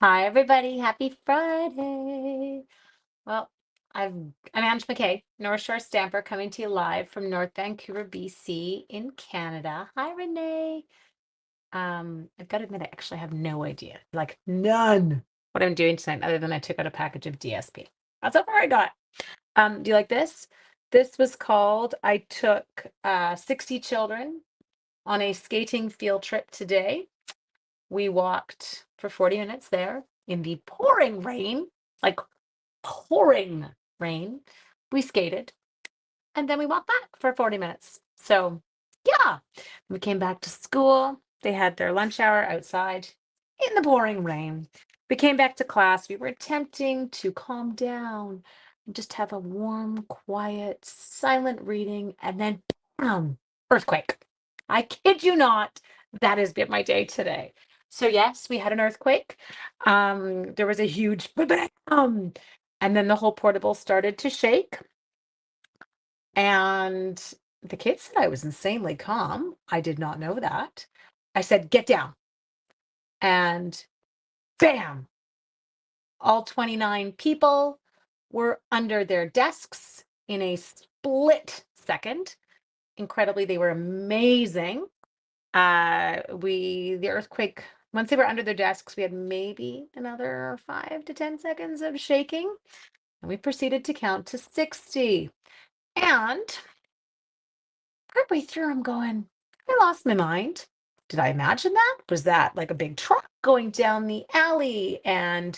Hi, everybody. Happy Friday. Well, I'm Ange McKay, North Shore Stamper, coming to you live from North Vancouver, BC, in Canada. Hi, Renee. I've got to admit, I actually have no idea, like none, what I'm doing tonight, other than I took out a package of DSP. That's how far I got. Do you like this? This was called, I took 60 children on a skating field trip today. We walked for 40 minutes there in the pouring rain, like pouring rain. We skated and then we walked back for 40 minutes. So, yeah, we came back to school. They had their lunch hour outside in the pouring rain. We came back to class. We were attempting to calm down and just have a warm, quiet, silent reading, and then earthquake. I kid you not, that has been my day today. So yes, we had an earthquake. There was a huge bam, and then the whole portable started to shake. And the kid said I was insanely calm. I did not know that. I said, get down. And bam, all 29 people were under their desks in a split second. Incredibly, they were amazing. The earthquake, once they were under their desks, we had maybe another 5 to 10 seconds of shaking. And we proceeded to count to 60. And partway through, I'm going, I lost my mind. Did I imagine that? Was that like a big truck going down the alley? And,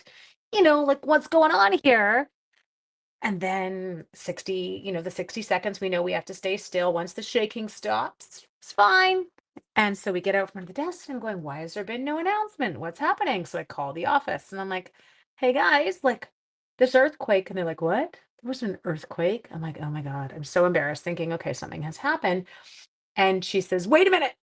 like what's going on here? And then 60, the 60 seconds, we know we have to stay still. Once the shaking stops, it's fine. And so we get out from the desk and I'm going, why has there been no announcement? What's happening? So I call the office and I'm like, hey guys, like this earthquake. And they're like, what? There was an earthquake. I'm like, oh my God. I'm so embarrassed thinking, okay, something has happened. And she says, wait a minute.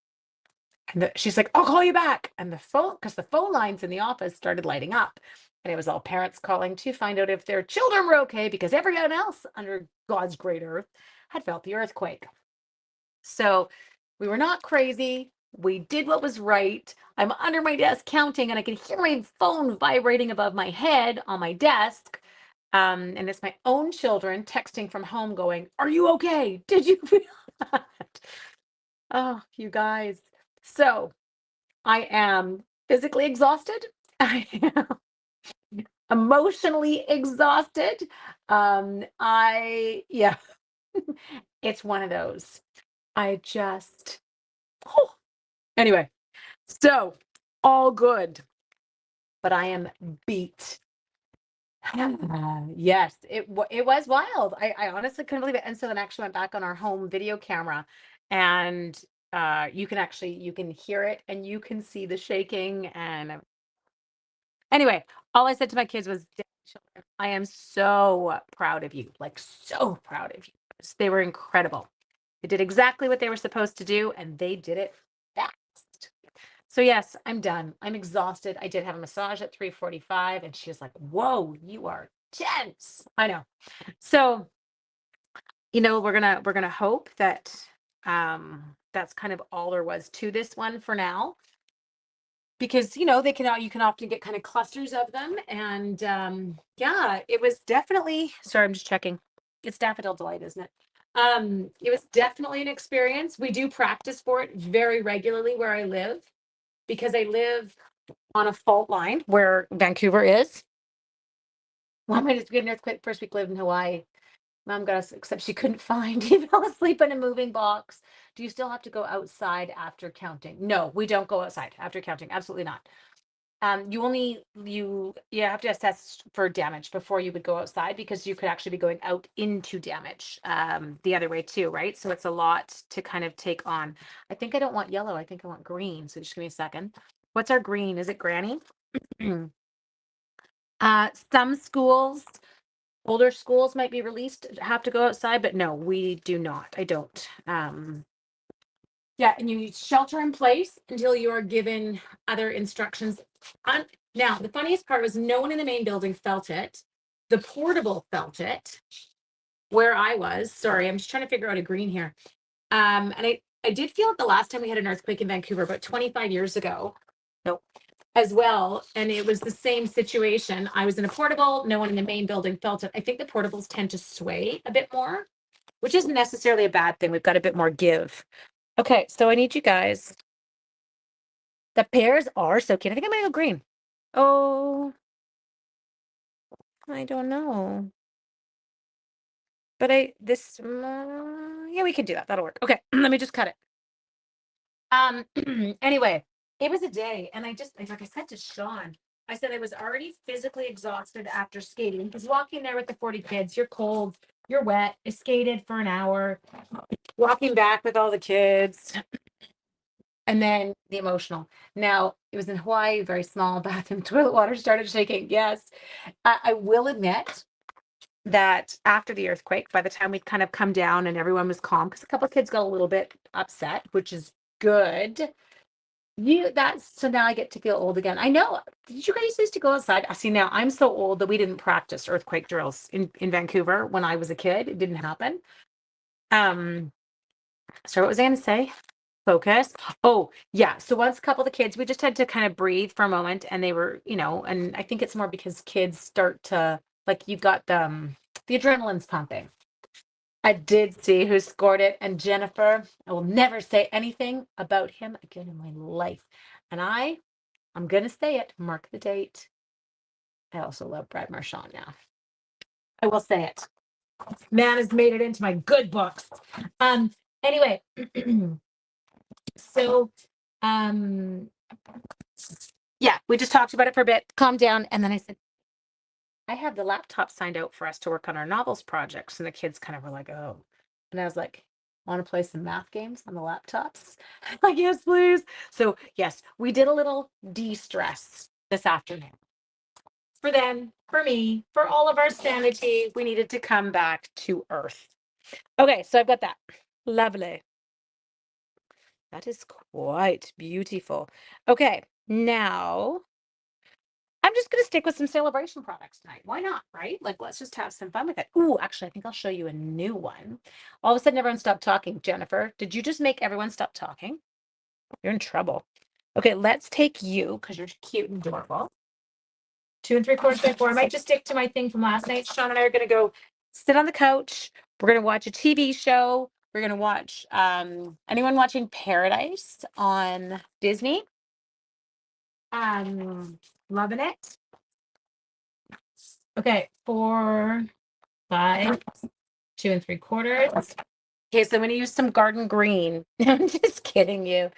And she's like, I'll call you back. And because the phone lines in the office started lighting up. And it was all parents calling to find out if their children were okay because everyone else under God's great earth had felt the earthquake. So we were not crazy. We did what was right. I'm under my desk counting, and I can hear my phone vibrating above my head on my desk. And it's my own children texting from home going, are you okay? Did you feel that? Oh, you guys. So I am physically exhausted. I am emotionally exhausted. Yeah, it's one of those. I just, oh. Anyway, so all good, but I am beat. Yes, it was wild. I honestly couldn't believe it. And so then I actually went back on our home video camera and you can hear it and you can see the shaking and anyway, all I said to my kids was, "Dang, children, I am so proud of you, like so proud of you. They were incredible. They did exactly what they were supposed to do, and they did it fast." So yes, I'm done. I'm exhausted. I did have a massage at 3:45, and she was like, "Whoa, you are tense." I know. So, we're gonna hope that that's kind of all there was to this one for now because you can often get kind of clusters of them and yeah, it was definitely, sorry, I'm just checking, it's Daffodil Delight, isn't it? It was definitely an experience. We do practice for it very regularly where I live because I live on a fault line where Vancouver is. One minute we had an earthquake, first week lived in Hawaii. Mom got us, except she couldn't find. He fell asleep in a moving box. Do you still have to go outside after counting? No, we don't go outside after counting. Absolutely not. You have to assess for damage before you would go outside because you could actually be going out into damage the other way too, right? So it's a lot to kind of take on. I think I don't want yellow. I think I want green. So just give me a second. What's our green? Is it Granny? Some schools, older schools might be released, have to go outside, but no, we do not. I don't. Yeah, and you shelter in place until you are given other instructions. Now, the funniest part was no one in the main building felt it. The portable felt it where I was. Sorry, I'm just trying to figure out a green here. And I did feel it the last time we had an earthquake in Vancouver, about 25 years ago. Nope. as well. And it was the same situation. I was in a portable, no one in the main building felt it. I think the portables tend to sway a bit more, which isn't necessarily a bad thing. We've got a bit more give. Okay, so I need you guys. The pears are so cute. I think I'm gonna go green. Oh, I don't know. But yeah, we can do that. That'll work. Okay, let me just cut it. Anyway, it was a day, and I just like I said to Sean, I said I was already physically exhausted after skating. Because walking there with the 40 kids, you're cold, you're wet. I skated for an hour, walking back with all the kids, and then the emotional. Now it was in Hawaii, very small bathroom, toilet water started shaking. Yes, I will admit that after the earthquake, by the time we'd kind of come down and everyone was calm, because a couple of kids got a little bit upset, which is good. So now I get to feel old again. I know. Did you guys used to go outside? I see now I'm so old that we didn't practice earthquake drills in Vancouver when I was a kid. It didn't happen. So what was I gonna say? Focus. Oh, yeah. So once a couple of the kids, we just had to kind of breathe for a moment, and they were, and I think it's more because kids start to like you've got the adrenaline's pumping. I did see who scored it, and Jennifer, I will never say anything about him again in my life. And I'm gonna say it, mark the date. I also love Brad Marchand now. I will say it. Man has made it into my good books. Anyway, so yeah, we just talked about it for a bit, calm down, and then I said, I have the laptop signed out for us to work on our novels projects. And the kids kind of were like, oh. And I was like, want to play some math games on the laptops? Like, yes, please. So, yes, we did a little de-stress this afternoon. For them, for me, for all of our sanity, we needed to come back to earth. Okay, so I've got that. Lovely. That is quite beautiful. Okay, now I'm just going to stick with some celebration products tonight. Why not, right? Like, let's just have some fun with it. Ooh, actually, I think I'll show you a new one. All of a sudden, everyone stopped talking. Jennifer, did you just make everyone stop talking? You're in trouble. Okay, let's take you, because you're cute and adorable. 2 3/4 by 4. I might just stick to my thing from last night. Sean and I are going to go sit on the couch. We're going to watch a TV show. We're going to watch, anyone watching Paradise on Disney? Loving it. Okay, 4, 5, 2 3/4. Okay, so I'm going to use some garden green. I'm just kidding you.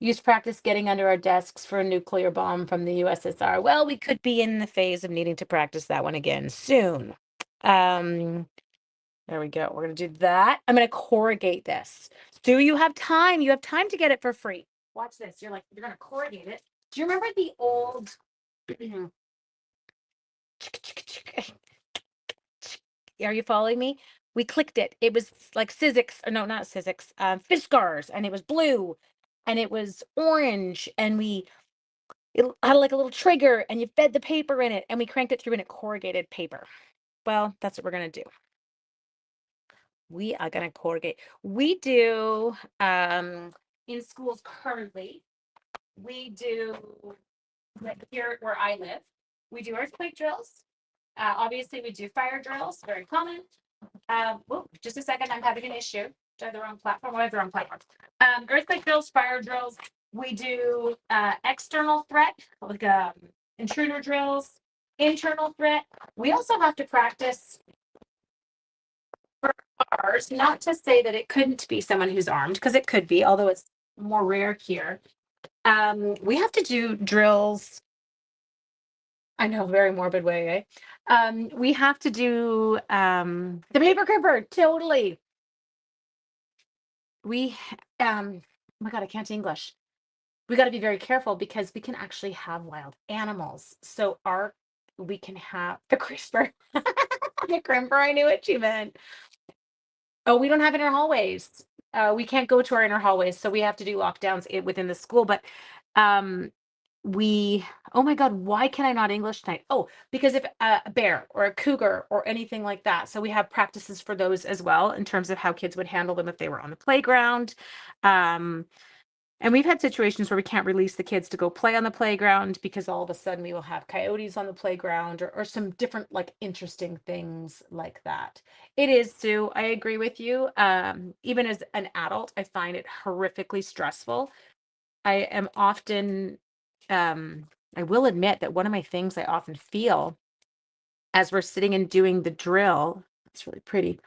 Used to practice getting under our desks for a nuclear bomb from the USSR. Well, we could be in the phase of needing to practice that one again soon. There we go. We're going to do that. I'm going to corrugate this. So you have time. You have time to get it for free. Watch this. You're going to corrugate it. Do you remember the old Are you following me? We clicked it. It was like Sizzix, or no, not Sizzix, Fiskars, and it was blue, and it was orange, and it had like a little trigger, and you fed the paper in it, and we cranked it through, and it corrugated paper. Well, that's what we're gonna do. We are gonna corrugate. We do in schools currently. We do like here where I live. We do earthquake drills. Obviously, we do fire drills, very common. Just a second, I'm having an issue. Do I have the wrong platform? I have the wrong platform. Earthquake drills, fire drills. We do external threat, like intruder drills, internal threat. We also have to practice for ours, not to say that it couldn't be someone who's armed, because it could be, although it's more rare here. We have to do drills. I know, very morbid way, eh? We have to do the paper clipper, totally. Oh my God, I can't English. We got to be very careful because we can actually have wild animals. So we can have the crisper, the crimper. I knew what you meant. Oh, we don't have inner hallways. We can't go to our inner hallways, so we have to do lockdowns within the school. But oh my God, why can I not English tonight? Oh, because if a bear or a cougar or anything like that. So we have practices for those as well in terms of how kids would handle them if they were on the playground. And we've had situations where we can't release the kids to go play on the playground because all of a sudden we will have coyotes on the playground, or some different like interesting things like that. It is, Sue. I agree with you. Even as an adult, I find it horrifically stressful. I am often, I will admit that one of my things I often feel as we're sitting and doing the drill, it's really pretty.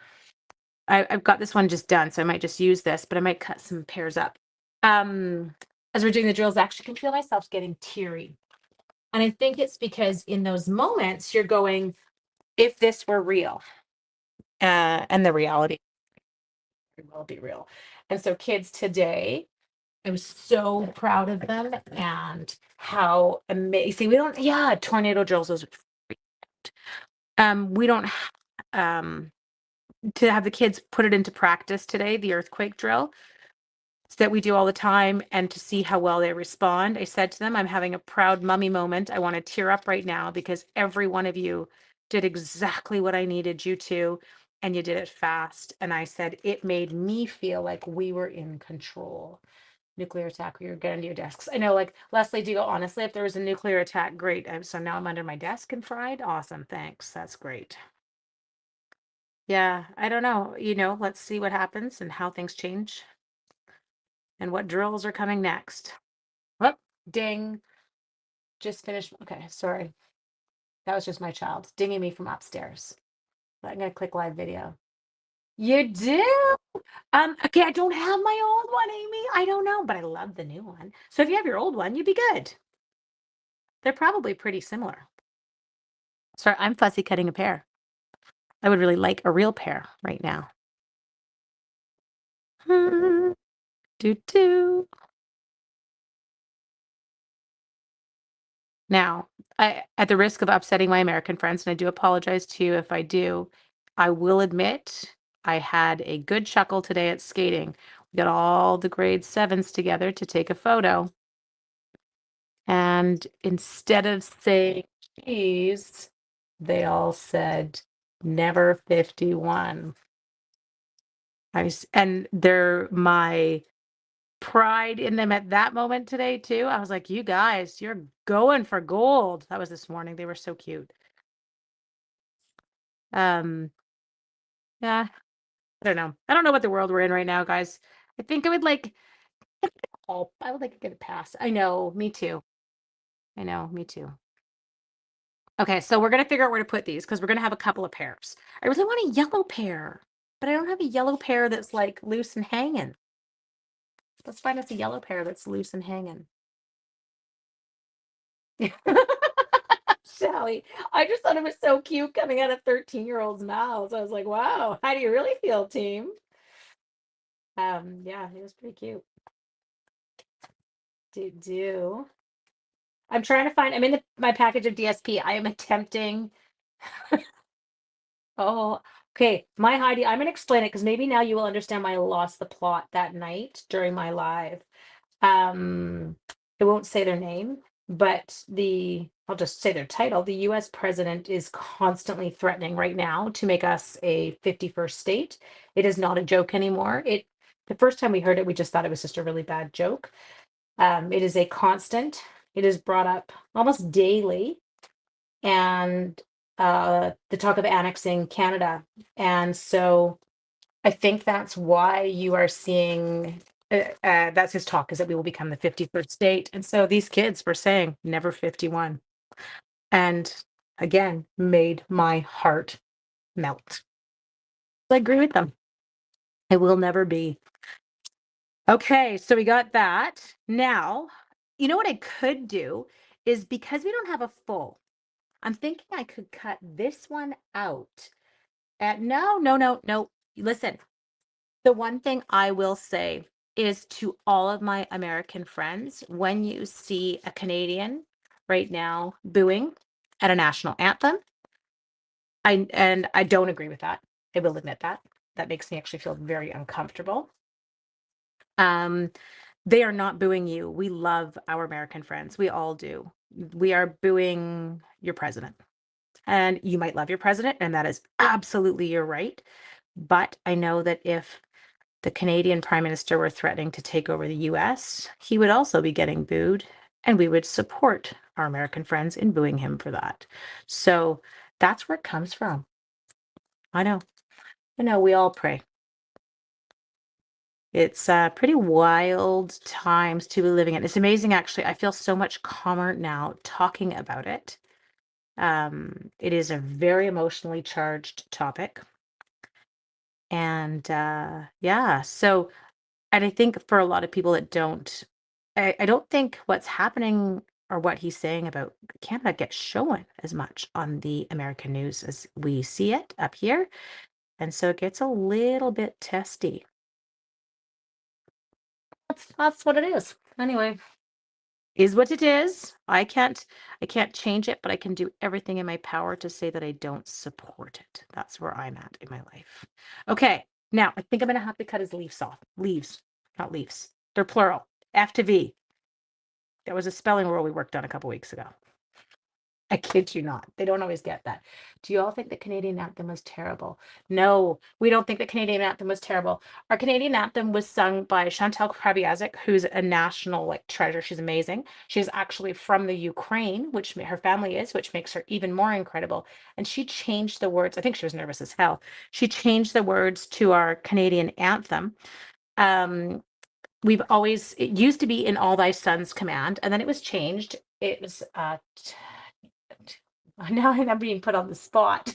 I've got this one just done, so I might just use this, but I might cut some pairs up. Um, as we're doing the drills, I actually can feel myself getting teary. And I think it's because in those moments, you're going, if this were real, and the reality will be real. And so, kids today, I was so proud of them and how amazing. We don't, yeah, tornado drills. Those, we don't, to have the kids put it into practice today, the earthquake drill that we do all the time, and to see how well they respond. I said to them, I'm having a proud mummy moment. I want to tear up right now because every one of you did exactly what I needed you to, and you did it fast. And I said, it made me feel like we were in control. Nuclear attack, we were getting to your desks. I know, like, Leslie, do you go, honestly, if there was a nuclear attack, great. So now I'm under my desk and fried. Awesome. Thanks. That's great. Yeah, I don't know. Let's see what happens and how things change and what drills are coming next. Oh, ding. Just finished. Okay, sorry. That was just my child dinging me from upstairs. But I'm gonna click live video. You do? Okay, I don't have my old one, Amy. I don't know, but I love the new one. So if you have your old one, you'd be good. They're probably pretty similar. Sorry, I'm fussy cutting a pear. I would really like a real pear right now. Do do. Now, at the risk of upsetting my American friends, and I do apologize to you if I do, I will admit I had a good chuckle today at skating. We got all the grade sevens together to take a photo. And instead of saying cheese, they all said never 51. And they're my pride in them at that moment today too. I was like, you guys, you're going for gold. That was this morning. They were so cute. Um, yeah, I don't know. I don't know what the world we're in right now, guys. I think I would like help. I would like to get a pass. I know, me too. I know, me too. Okay, so we're gonna figure out where to put these because we're gonna have a couple of pairs. I really want a yellow pair, but I don't have a yellow pair that's like loose and hanging. Let's find us a yellow pair that's loose and hanging. Sally, I just thought it was so cute coming out of 13-year-old's mouths. I was like, wow, how do you really feel, team? Yeah, it was pretty cute. Do. I'm trying to find, I'm in my package of DSP. I am attempting. Oh, okay. My Heidi, I'm gonna explain it because maybe now you will understand why I lost the plot that night during my live. Um, I won't say their name, but I'll just say their title. The US president is constantly threatening right now to make us a 51st state. It is not a joke anymore. The first time we heard it, we just thought it was just a really bad joke. It is a constant. It is brought up almost daily, and the talk of annexing Canada. And so I think that's why you are seeing that's his talk, is that we will become the 51st state. And so these kids were saying never 51. And again, made my heart melt. I agree with them. It will never be. Okay, so we got that. Now, you know what I could do is, because we don't have a full, I'm thinking I could cut this one out. No, no, no, no. Listen, the one thing I will say is to all of my American friends, when you see a Canadian right now booing at a national anthem, I don't agree with that. I will admit that. That makes me actually feel very uncomfortable. Um, they are not booing you. We love our American friends. We all do. We are booing your president. And you might love your president, and that is absolutely your right. But I know that if the Canadian Prime Minister were threatening to take over the US, he would also be getting booed, and we would support our American friends in booing him for that. So that's where it comes from. I know. I know, we all pray. It's pretty wild times to be living in. It's amazing, actually. I feel so much calmer now talking about it. It is a very emotionally charged topic. And yeah, so, and I think for a lot of people that don't, I don't think what's happening or what he's saying about Canada gets shown as much on the American news as we see it up here. And so it gets a little bit testy. That's what it is. Anyway, is what it is. I can't change it, but I can do everything in my power to say that I don't support it. That's where I'm at in my life. Okay, now I think I'm gonna have to cut his leaves off. Leaves, not leaves. They're plural. F to V. That was a spelling rule we worked on a couple weeks ago. I kid you not. They don't always get that. Do you all think the Canadian anthem was terrible? No, we don't think the Canadian anthem was terrible. Our Canadian anthem was sung by Chantal Krabiazik, who's a national like treasure. She's amazing. She's actually from the Ukraine, which her family is, which makes her even more incredible. And she changed the words. I think she was nervous as hell. She changed the words to our Canadian anthem. We've always, it used to be in All Thy Sons Command, and then it was changed. It was now I'm being put on the spot.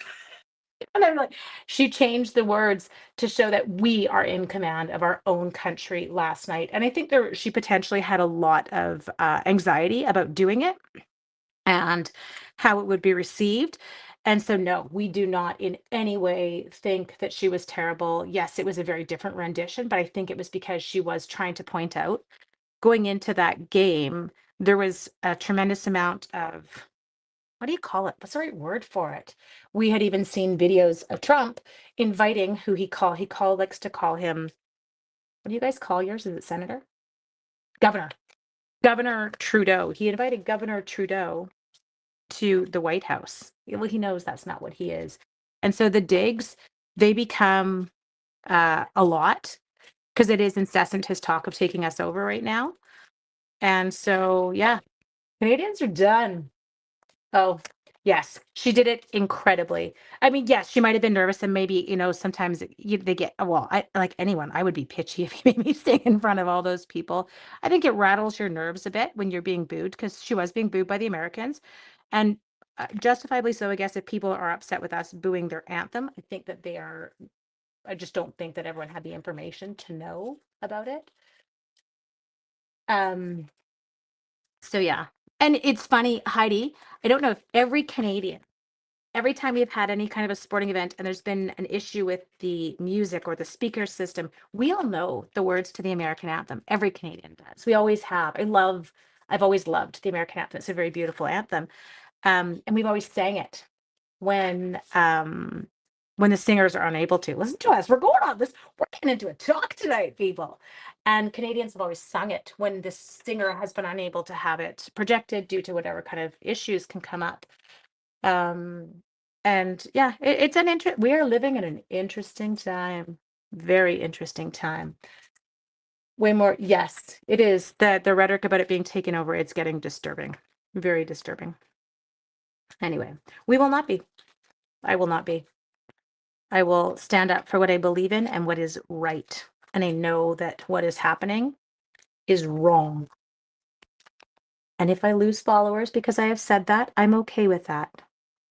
And I'm like, she changed the words to show that we are in command of our own country last night. And I think she potentially had a lot of anxiety about doing it and how it would be received. And so, no, we do not in any way think that she was terrible. Yes, it was a very different rendition, but I think it was because she was trying to point out going into that game, there was a tremendous amount of, what do you call it? What's the right word for it? We had even seen videos of Trump inviting who likes to call him, what do you guys call yours? Is it senator? Governor. Governor Trudeau. He invited Governor Trudeau to the White House. Well, he knows that's not what he is. And so the digs, they become a lot because it is incessant his talk of taking us over right now. And so, yeah, Canadians are done. Oh, yes, she did it incredibly. I mean, yes, she might have been nervous and maybe, sometimes they get, well, I like anyone, I would be pitchy if you made me sing in front of all those people. I think it rattles your nerves a bit when you're being booed because she was being booed by the Americans. And justifiably so, I guess, if people are upset with us booing their anthem, I think that I just don't think that everyone had the information to know about it. Um, so yeah. And it's funny, Heidi, I don't know if every time we've had any kind of a sporting event and there's been an issue with the music or the speaker system, we all know the words to the American anthem. Every Canadian does. We always have. I've always loved the American anthem. It's a very beautiful anthem. And we've always sang it when the singers are unable to. Listen to us. We're going on this. We're getting into a talk tonight, people. And Canadians have always sung it when the singer has been unable to have it projected due to whatever kind of issues can come up. And yeah, it's we are living in an interesting time, very interesting time. Way more, yes, it is. The rhetoric about it being taken over, it's getting disturbing, very disturbing. Anyway, we will not be. I will not be. I will stand up for what I believe in and what is right. And I know that what is happening is wrong. And if I lose followers because I have said that, I'm okay with that.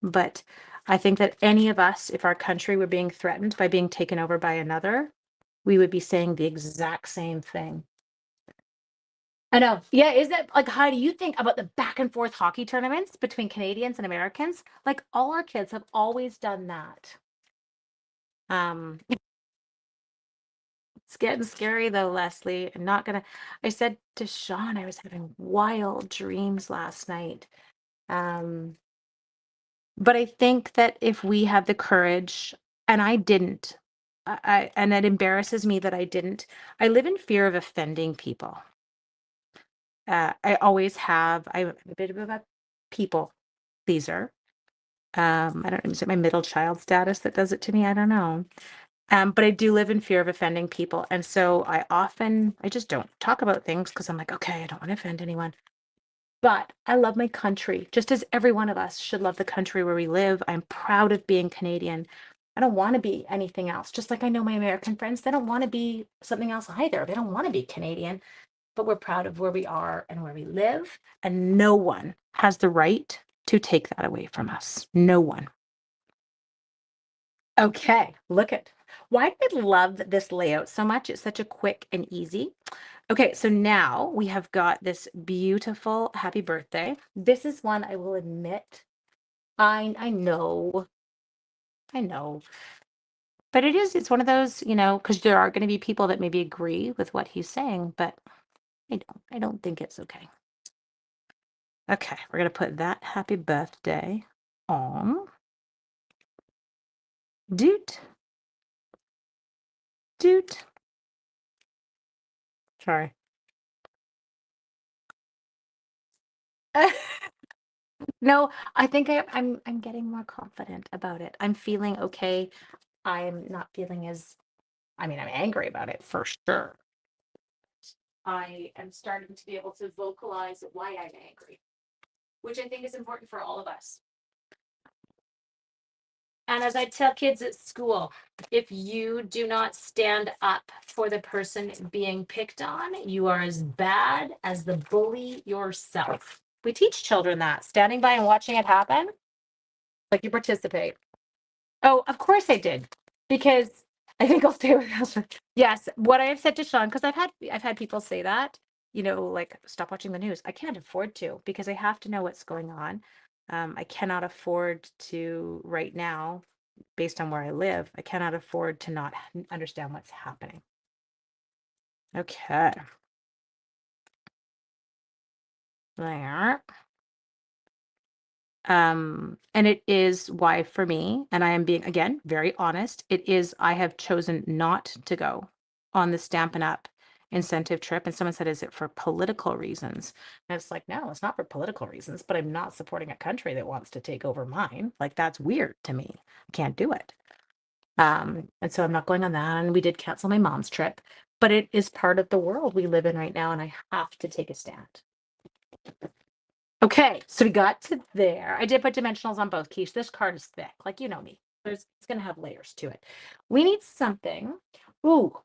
But I think that any of us, if our country were being threatened by being taken over by another, we would be saying the exact same thing. I know. Yeah, is that like, how do you think about the back and forth hockey tournaments between Canadians and Americans? Like, all our kids have always done that. It's getting scary though, Leslie. I said to Sean, I was having wild dreams last night. But I think that if we have the courage, and I didn't, and it embarrasses me that I didn't, I live in fear of offending people. I always have. I'm a bit of a people pleaser. I don't know, is it my middle child status that does it to me? I don't know. But I do live in fear of offending people. And so I just don't talk about things because I'm like, okay, I don't want to offend anyone. But I love my country, just as every one of us should love the country where we live. I'm proud of being Canadian. I don't want to be anything else. Just like I know my American friends, they don't want to be something else either. They don't want to be Canadian, but we're proud of where we are and where we live. And no one has the right to take that away from us. No one. Okay, look at why do I love this layout so much? It's such a quick and easy. Okay, so now we have got this beautiful happy birthday. This is one I will admit. I know, I know. But it's one of those, because there are going to be people that maybe agree with what he's saying, but I don't think it's okay. Okay, we're gonna put that happy birthday on. Doot, doot. Sorry. No, I think I'm getting more confident about it. I'm feeling okay. I'm not feeling as, I mean, I'm angry about it for sure. I am starting to be able to vocalize why I'm angry, which I think is important for all of us. And as I tell kids at school, if you do not stand up for the person being picked on, you are as bad as the bully yourself. We teach children that standing by and watching it happen, like you participate. Oh, of course I did. Because I think I'll stay with house. Yes, what I have said to Sean, because I've had people say that, like stop watching the news. I can't afford to because I have to know what's going on. I cannot afford to right now, based on where I live, I cannot afford to not understand what's happening. Okay. There. And it is why for me, and I am being again very honest, it is I have chosen not to go on the Stampin' Up incentive trip. And someone said, is it for political reasons? And it's like, no, it's not for political reasons, but I'm not supporting a country that wants to take over mine. Like that's weird to me. I can't do it. And so I'm not going on that. And we did cancel my mom's trip, but it is part of the world we live in right now, and I have to take a stand. Okay, so we got to there. I did put dimensionals on both. Quiche, this card is thick. Like, you know me. It's going to have layers to it. We need something. Ooh,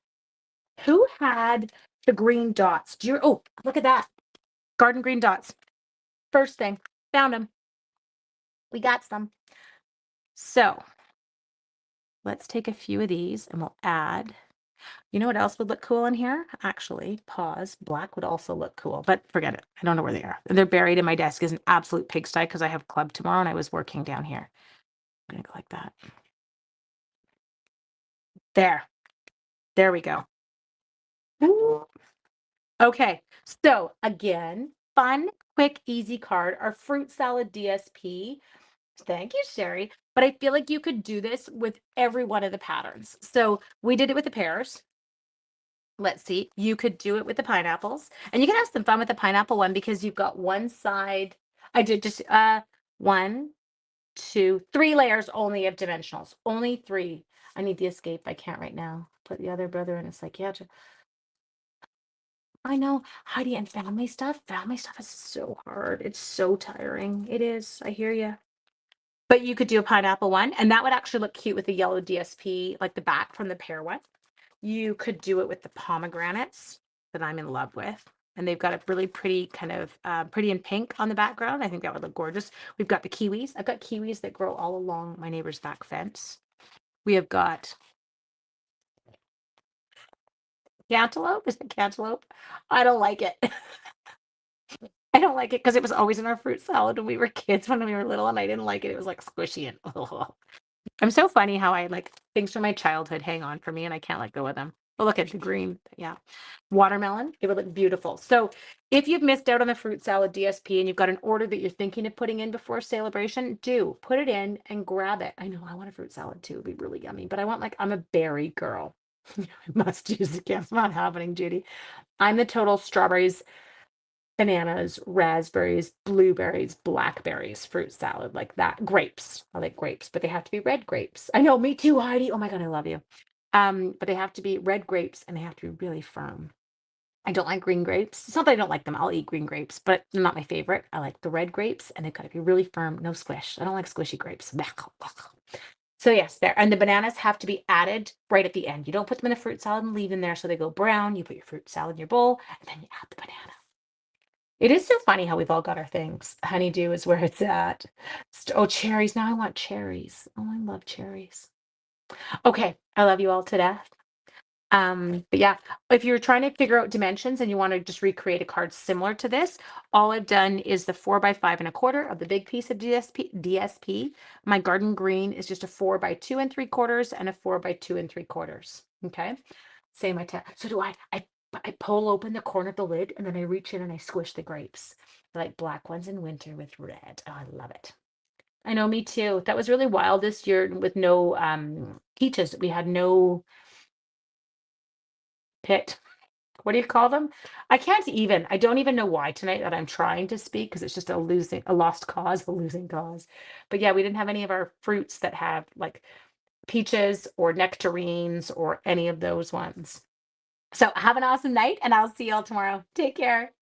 who had the green dots? Oh, look at that. Garden green dots. First thing, found them. We got some. So let's take a few of these and we'll add. You know what else would look cool in here? Actually, pause. Black would also look cool, but forget it. I don't know where they are. They're buried in my desk as an absolute pigsty because I have club tomorrow and I was working down here. I'm going to go like that. There. There we go. Ooh. Okay. So again, fun, quick, easy card. Our fruit salad DSP. Thank you, Sherry. But I feel like you could do this with every one of the patterns. So we did it with the pears. Let's see. You could do it with the pineapples. And you can have some fun with the pineapple one because you've got one side. I did just one, two, three layers only of dimensionals. Only three. I need the escape. I can't right now. Put the other brother in a psychiatric. I know, Heidi, and family stuff. Family stuff is so hard. It's so tiring. It is. I hear you. But you could do a pineapple one, and that would actually look cute with the yellow DSP, like the back from the pear one. You could do it with the pomegranates that I'm in love with. And they've got a really pretty kind of pretty in pink on the background. I think that would look gorgeous. We've got the kiwis. I've got kiwis that grow all along my neighbor's back fence. We have got cantaloupe. Is it cantaloupe? I don't like it. I don't like it because it was always in our fruit salad when we were kids, when we were little, and I didn't like it. It was like squishy and I'm so funny how I like things from my childhood hang on for me and I can't let go of them. But look at the green. Yeah. Watermelon, it would look beautiful. So if you've missed out on the fruit salad DSP and you've got an order that you're thinking of putting in before celebration, do put it in and grab it. I know I want a fruit salad too. It'd be really yummy, but I'm a berry girl. I must use it. It's not happening, Judy. I'm the total strawberries, bananas, raspberries, blueberries, blackberries, fruit salad like that. Grapes. I like grapes, but they have to be red grapes. I know, me too, Heidi. Oh my God, I love you. But they have to be red grapes and they have to be really firm. I don't like green grapes. It's not that I don't like them. I'll eat green grapes, but they're not my favorite. I like the red grapes and they've got to be really firm, no squish. I don't like squishy grapes. So yes, there. And the bananas have to be added right at the end. You don't put them in a fruit salad and leave them there so they go brown. You put your fruit salad in your bowl and then you add the banana. It is so funny how we've all got our things. Honeydew is where it's at. Oh, cherries. Now I want cherries. Oh, I love cherries. Okay. I love you all to death. But yeah, if you're trying to figure out dimensions and you want to just recreate a card similar to this, all I've done is the 4 by 5 1/4 of the big piece of DSP. My garden green is just a 4 by 2 3/4 and a 4 by 2 3/4. Okay. Same so do I pull open the corner of the lid and then I reach in and I squish the grapes. I like black ones in winter with red. Oh, I love it. I know, me too. That was really wild this year with no peaches. We had no pit. What do you call them? I don't even know why tonight that I'm trying to speak because it's just a lost cause, a losing cause. But yeah, we didn't have any of our fruits that have like peaches or nectarines or any of those ones. So have an awesome night and I'll see y'all tomorrow. Take care.